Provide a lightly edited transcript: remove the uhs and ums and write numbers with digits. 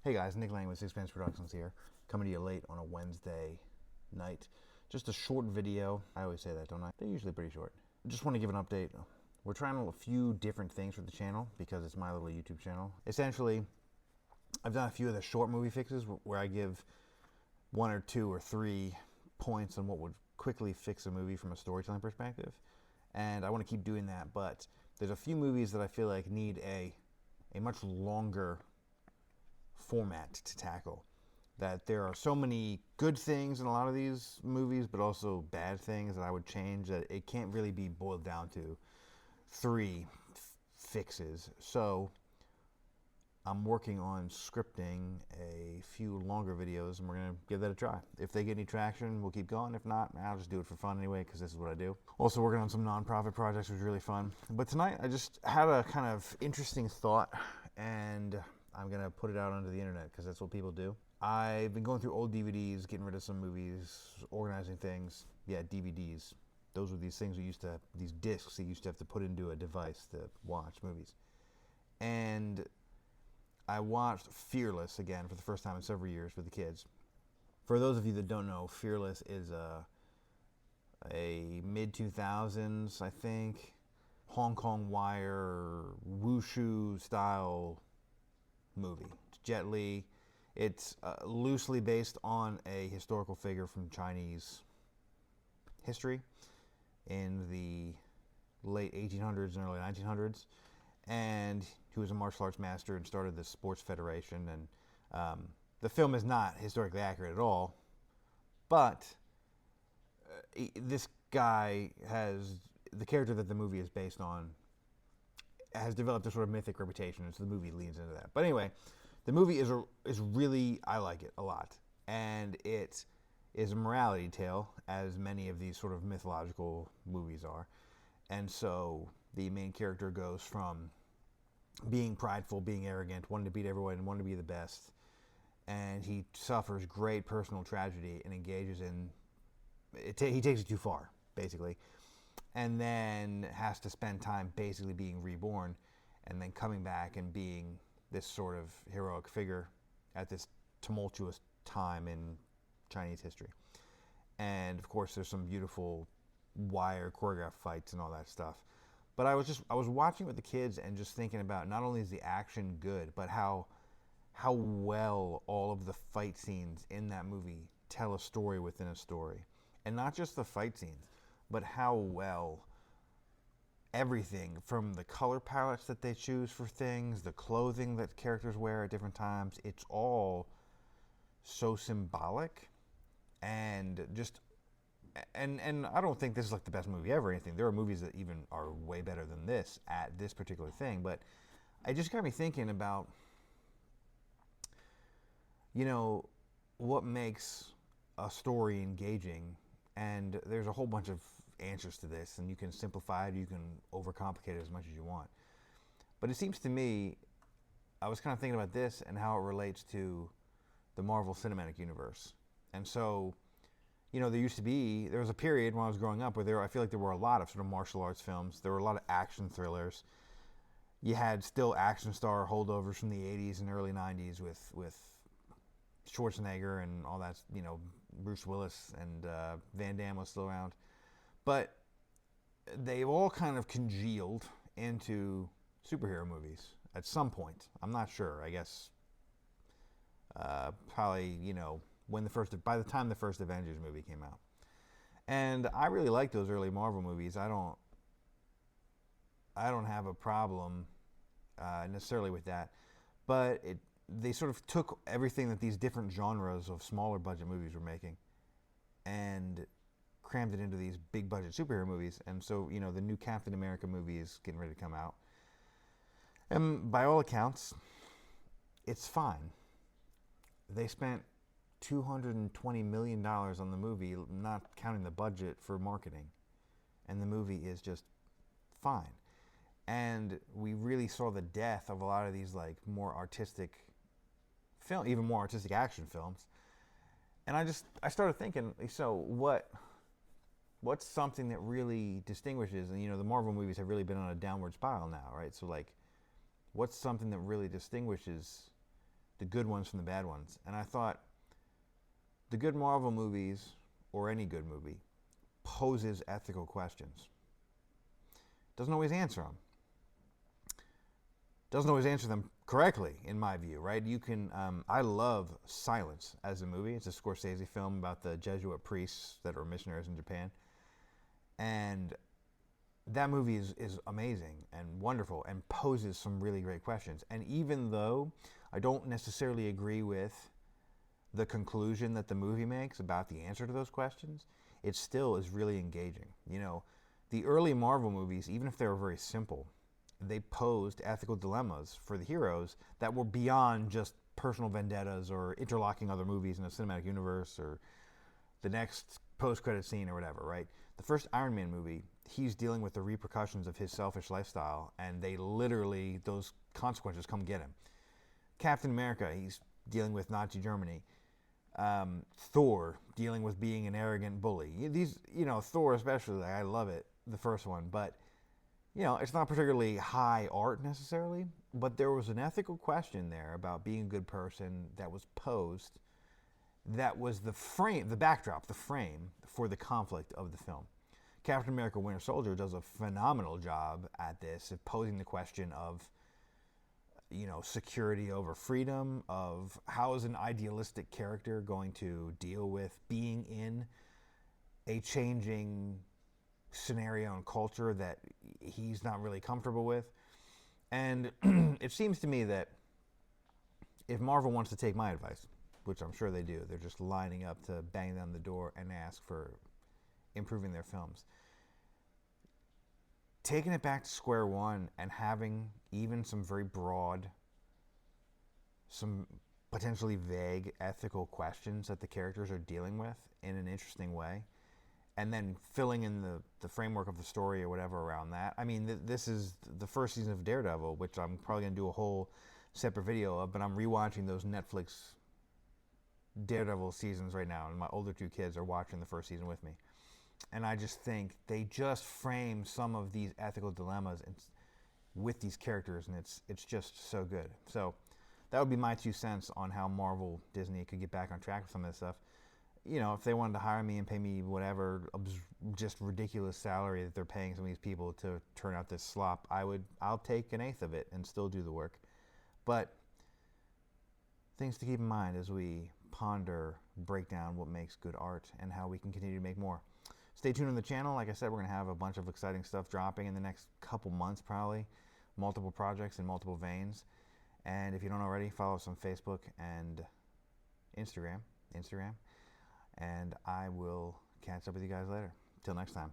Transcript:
Hey guys, Nick Lang with Sixpence Productions here, coming to you late on a Wednesday night. Just a short video. I always say that, don't I? They're usually pretty short. Just want to give an update. We're trying a few different things for the channel because it's my little YouTube channel. Essentially, I've done a few of the short movie fixes where I give one or two or three points on what would quickly fix a movie from a storytelling perspective. And I want to keep doing that, but there's a few movies that I feel like need a much longer format to tackle. That there are so many good things in a lot of these movies, but also bad things that I would change, that it can't really be boiled down to three fixes. So I'm working on scripting a few longer videos, and we're going to give that a try. If they get any traction, we'll keep going. If not, I'll just do it for fun anyway, because this is what I do. Also working on some nonprofit projects, which is really fun. But tonight, I just had a kind of interesting thought, and I'm going to put it out onto the internet, because that's what people do. I've been going through old DVDs, getting rid of some movies, organizing things. Yeah, DVDs. Those were these things these discs you used to have to put into a device to watch movies. And I watched Fearless again for the first time in several years with the kids. For those of you that don't know, Fearless is a mid-2000s, I think, Hong Kong wire, wushu style movie. It's Jet Li. It's loosely based on a historical figure from Chinese history in the late 1800s and early 1900s. And he was a martial arts master and started the sports federation. And the film is not historically accurate at all, but this guy the character that the movie is based on has developed a sort of mythic reputation, and so the movie leans into that. But anyway, the movie is really, I like it a lot, and it is a morality tale, as many of these sort of mythological movies are. And so the main character goes from being prideful, being arrogant, wanting to beat everyone, and wanting to be the best, and he suffers great personal tragedy and engages in he takes it too far, basically, and then has to spend time basically being reborn, and then coming back and being this sort of heroic figure at this tumultuous time in Chinese history. And of course, there's some beautiful wire choreographed fights and all that stuff. But I was watching with the kids and just thinking about, not only is the action good, but how well all of the fight scenes in that movie tell a story within a story. And not just the fight scenes, but how well everything from the color palettes that they choose for things, the clothing that characters wear at different times, it's all so symbolic. And just and I don't think this is like the best movie ever or anything. There are movies that even are way better than this at this particular thing, but it just got me thinking about, what makes a story engaging. And there's a whole bunch of answers to this, and you can simplify it, you can overcomplicate it as much as you want. But it seems to me, I was kind of thinking about this and how it relates to the Marvel Cinematic Universe. And so, there was a period when I was growing up where I feel like there were a lot of sort of martial arts films. There were a lot of action thrillers. You had still action star holdovers from the 80s and early 90s with Schwarzenegger and all that, Bruce Willis, and Van Damme was still around. But they've all kind of congealed into superhero movies at some point. I'm not sure. I guess probably, by the time the first Avengers movie came out. And I really like those early Marvel movies. I don't have a problem necessarily with that. But they sort of took everything that these different genres of smaller budget movies were making and crammed it into these big budget superhero movies. And so, the new Captain America movie is getting ready to come out. And by all accounts, it's fine. They spent $220 million on the movie, not counting the budget for marketing. And the movie is just fine. And we really saw the death of a lot of these like more artistic even more artistic action films. And I started thinking, so what's something that really distinguishes, and the Marvel movies have really been on a downward spiral now, right? So like, what's something that really distinguishes the good ones from the bad ones. And I thought the good Marvel movies, or any good movie, poses ethical questions. Doesn't always answer them. Doesn't always answer them correctly, in my view, right? You can, I love Silence as a movie. It's a Scorsese film about the Jesuit priests that were missionaries in Japan. And that movie is amazing and wonderful and poses some really great questions. And even though I don't necessarily agree with the conclusion that the movie makes about the answer to those questions, it still is really engaging. You know, the early Marvel movies, even if they were very simple, they posed ethical dilemmas for the heroes that were beyond just personal vendettas or interlocking other movies in a cinematic universe or the next post-credit scene or whatever, right? The first Iron Man movie, he's dealing with the repercussions of his selfish lifestyle, and they literally, those consequences come get him. Captain America, he's dealing with Nazi Germany. Thor, dealing with being an arrogant bully. These, you know, Thor especially, I love it, the first one, but, you know, it's not particularly high art necessarily, but there was an ethical question there about being a good person that was posed, that was the frame, the backdrop, the frame for the conflict of the film. Captain America Winter Soldier does a phenomenal job at this, of posing the question of, you know, security over freedom, of how is an idealistic character going to deal with being in a changing scenario and culture that he's not really comfortable with. And it seems to me that if Marvel wants to take my advice, which I'm sure they do, they're just lining up to bang down the door and ask for improving their films. Taking it back to square one and having even some very broad, some potentially vague ethical questions that the characters are dealing with in an interesting way, and then filling in the framework of the story or whatever around that. I mean, this is the first season of Daredevil, which I'm probably going to do a whole separate video of, but I'm rewatching those Netflix Daredevil seasons right now, and my older two kids are watching the first season with me. And I just think they just frame some of these ethical dilemmas with these characters, and it's just so good. So that would be my 2 cents on how Marvel, Disney could get back on track with some of this stuff. You know, if they wanted to hire me and pay me whatever just ridiculous salary that they're paying some of these people to turn out this slop, I'll take 1/8 of it and still do the work. But things to keep in mind as we ponder, break down what makes good art and how we can continue to make more. Stay tuned on the channel. Like I said, we're going to have a bunch of exciting stuff dropping in the next couple months probably. Multiple projects in multiple veins. And if you don't already, follow us on Facebook and Instagram. And I will catch up with you guys later. Till next time.